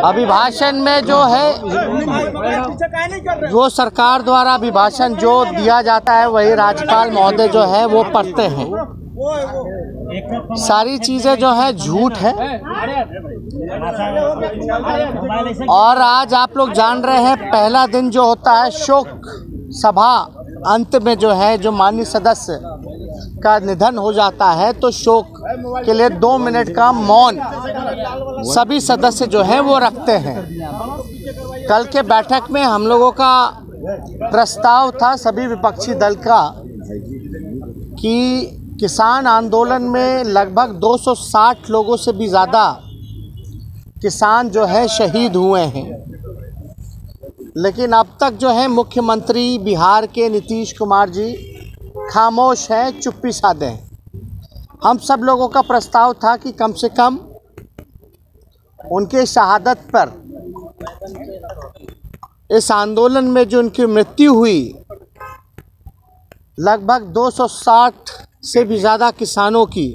अभिभाषण में जो है, जो सरकार द्वारा अभिभाषण जो दिया जाता है वही राज्यपाल महोदय जो है वो पढ़ते हैं। सारी चीज़ें जो है झूठ है। और आज आप लोग जान रहे हैं, पहला दिन जो होता है शोक सभा, अंत में जो है जो माननीय सदस्य का निधन हो जाता है तो शोक के लिए 2 मिनट का मौन सभी सदस्य जो हैं वो रखते हैं। कल के बैठक में हम लोगों का प्रस्ताव था सभी विपक्षी दल का कि किसान आंदोलन में लगभग 260 लोगों से भी ज़्यादा किसान जो है शहीद हुए हैं, लेकिन अब तक जो है मुख्यमंत्री बिहार के नीतीश कुमार जी खामोश हैं, चुप्पी साधे हैं। हम सब लोगों का प्रस्ताव था कि कम से कम उनके शहादत पर, इस आंदोलन में जो उनकी मृत्यु हुई, लगभग 260 से भी ज़्यादा किसानों की,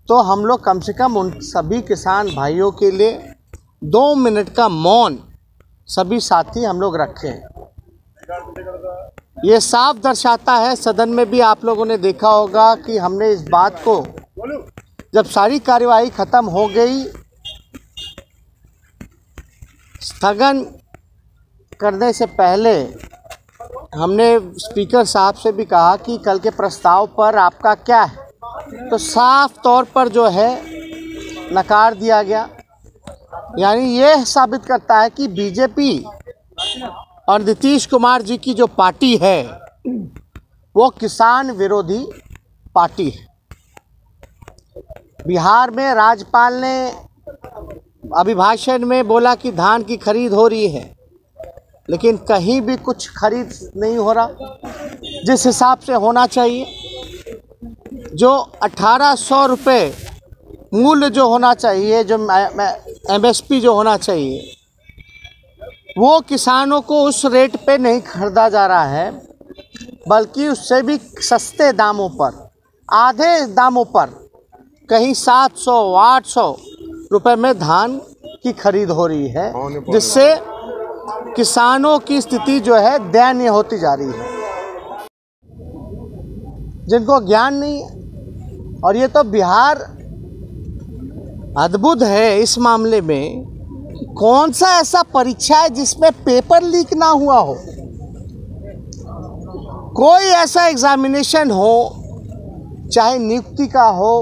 तो हम लोग कम से कम उन सभी किसान भाइयों के लिए 2 मिनट का मौन सभी साथी हम लोग रखें। ये साफ दर्शाता है, सदन में भी आप लोगों ने देखा होगा कि हमने इस बात को, जब सारी कार्यवाही ख़त्म हो गई, स्थगन करने से पहले हमने स्पीकर साहब से भी कहा कि कल के प्रस्ताव पर आपका क्या है, तो साफ तौर पर जो है नकार दिया गया। यानी ये साबित करता है कि बीजेपी और नीतीश कुमार जी की जो पार्टी है वो किसान विरोधी पार्टी है। बिहार में राज्यपाल ने अभिभाषण में बोला कि धान की खरीद हो रही है, लेकिन कहीं भी कुछ खरीद नहीं हो रहा जिस हिसाब से होना चाहिए। जो 1800 रुपये मूल्य जो होना चाहिए, जो MSP जो होना चाहिए, वो किसानों को उस रेट पे नहीं खरीदा जा रहा है, बल्कि उससे भी सस्ते दामों पर, आधे दामों पर, कहीं 700-800 रुपये में धान की खरीद हो रही है, जिससे किसानों की स्थिति जो है दयनीय होती जा रही है, जिनको ज्ञान नहीं है। और ये तो बिहार अद्भुत है इस मामले में। कौन सा ऐसा परीक्षा है जिसमें पेपर लीक ना हुआ हो? कोई ऐसा एग्जामिनेशन हो, चाहे नियुक्ति का हो,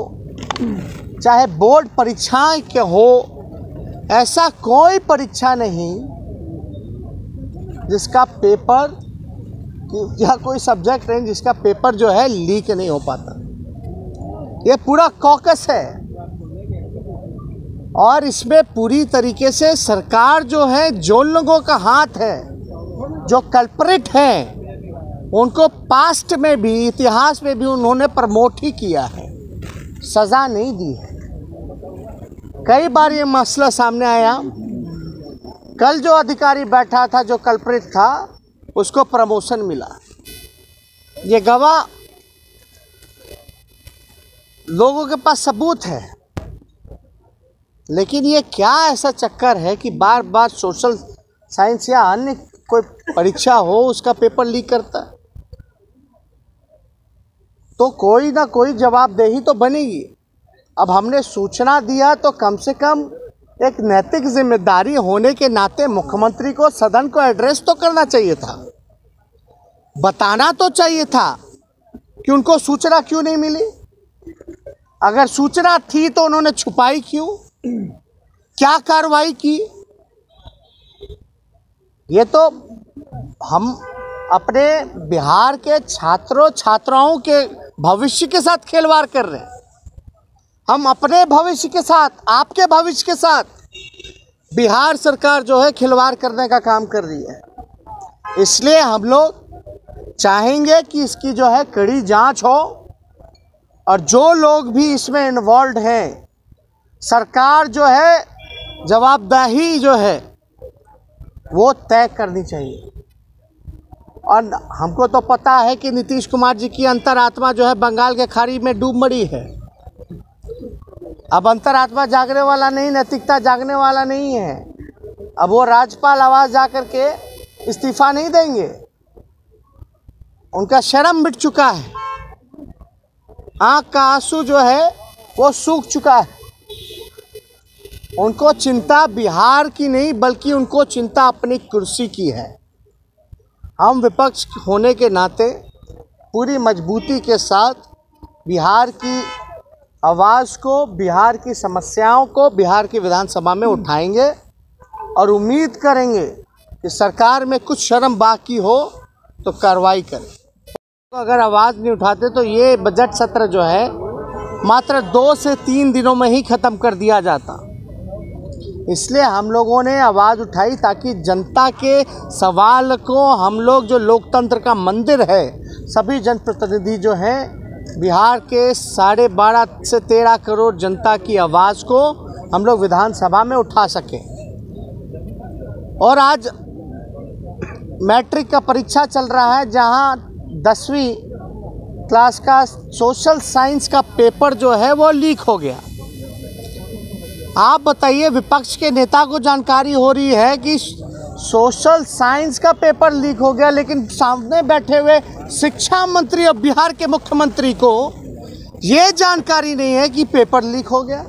चाहे बोर्ड परीक्षाएं के हो, ऐसा कोई परीक्षा नहीं जिसका पेपर या कोई सब्जेक्ट नहीं जिसका पेपर जो है लीक नहीं हो पाता। ये पूरा कॉकस है और इसमें पूरी तरीके से सरकार जो है, जो लोगों का हाथ है, जो कल्प्रिट हैं, उनको पास्ट में भी, इतिहास में भी उन्होंने प्रमोट ही किया है, सज़ा नहीं दी है। कई बार ये मसला सामने आया। कल जो अधिकारी बैठा था, जो कल्प्रिट था, उसको प्रमोशन मिला। ये गवाह लोगों के पास सबूत है। लेकिन ये क्या ऐसा चक्कर है कि बार बार सोशल साइंस या अन्य कोई परीक्षा हो उसका पेपर लीक करता है? तो कोई ना कोई जवाबदेही तो बनेगी। अब हमने सूचना दिया तो कम से कम एक नैतिक जिम्मेदारी होने के नाते मुख्यमंत्री को सदन को एड्रेस तो करना चाहिए था, बताना तो चाहिए था कि उनको सूचना क्यों नहीं मिली। अगर सूचना थी तो उन्होंने छुपाई क्यों? क्या कार्रवाई की? ये तो हम अपने बिहार के छात्रों छात्राओं के भविष्य के साथ खिलवाड़ कर रहे हैं। हम अपने भविष्य के साथ, आपके भविष्य के साथ बिहार सरकार जो है खिलवाड़ करने का काम कर रही है। इसलिए हम लोग चाहेंगे कि इसकी जो है कड़ी जांच हो और जो लोग भी इसमें इन्वॉल्व हैं, सरकार जो है जवाबदेही जो है वो तय करनी चाहिए। और हमको तो पता है कि नीतीश कुमार जी की अंतरात्मा जो है बंगाल के खाड़ी में डूब मरी है। अब अंतरात्मा जागने वाला नहीं, नैतिकता जागने वाला नहीं है। अब वो राज्यपाल आवाज जा करके इस्तीफा नहीं देंगे। उनका शर्म मिट चुका है, आंख का आंसू जो है वो सूख चुका है। उनको चिंता बिहार की नहीं बल्कि उनको चिंता अपनी कुर्सी की है। हम विपक्ष होने के नाते पूरी मजबूती के साथ बिहार की आवाज़ को, बिहार की समस्याओं को बिहार की विधानसभा में उठाएंगे और उम्मीद करेंगे कि सरकार में कुछ शर्म बाकी हो तो कार्रवाई करें। तो अगर आवाज़ नहीं उठाते तो ये बजट सत्र जो है मात्र 2 से 3 दिनों में ही ख़त्म कर दिया जाता। इसलिए हम लोगों ने आवाज़ उठाई ताकि जनता के सवाल को हम लोग, जो लोकतंत्र का मंदिर है, सभी जनप्रतिनिधि जो हैं बिहार के 12.5 से 13 करोड़ जनता की आवाज़ को हम लोग विधानसभा में उठा सकें। और आज मैट्रिक का परीक्षा चल रहा है, जहां 10वीं क्लास का सोशल साइंस का पेपर जो है वो लीक हो गया। आप बताइए, विपक्ष के नेता को जानकारी हो रही है कि सोशल साइंस का पेपर लीक हो गया, लेकिन सामने बैठे हुए शिक्षा मंत्री और बिहार के मुख्यमंत्री को ये जानकारी नहीं है कि पेपर लीक हो गया।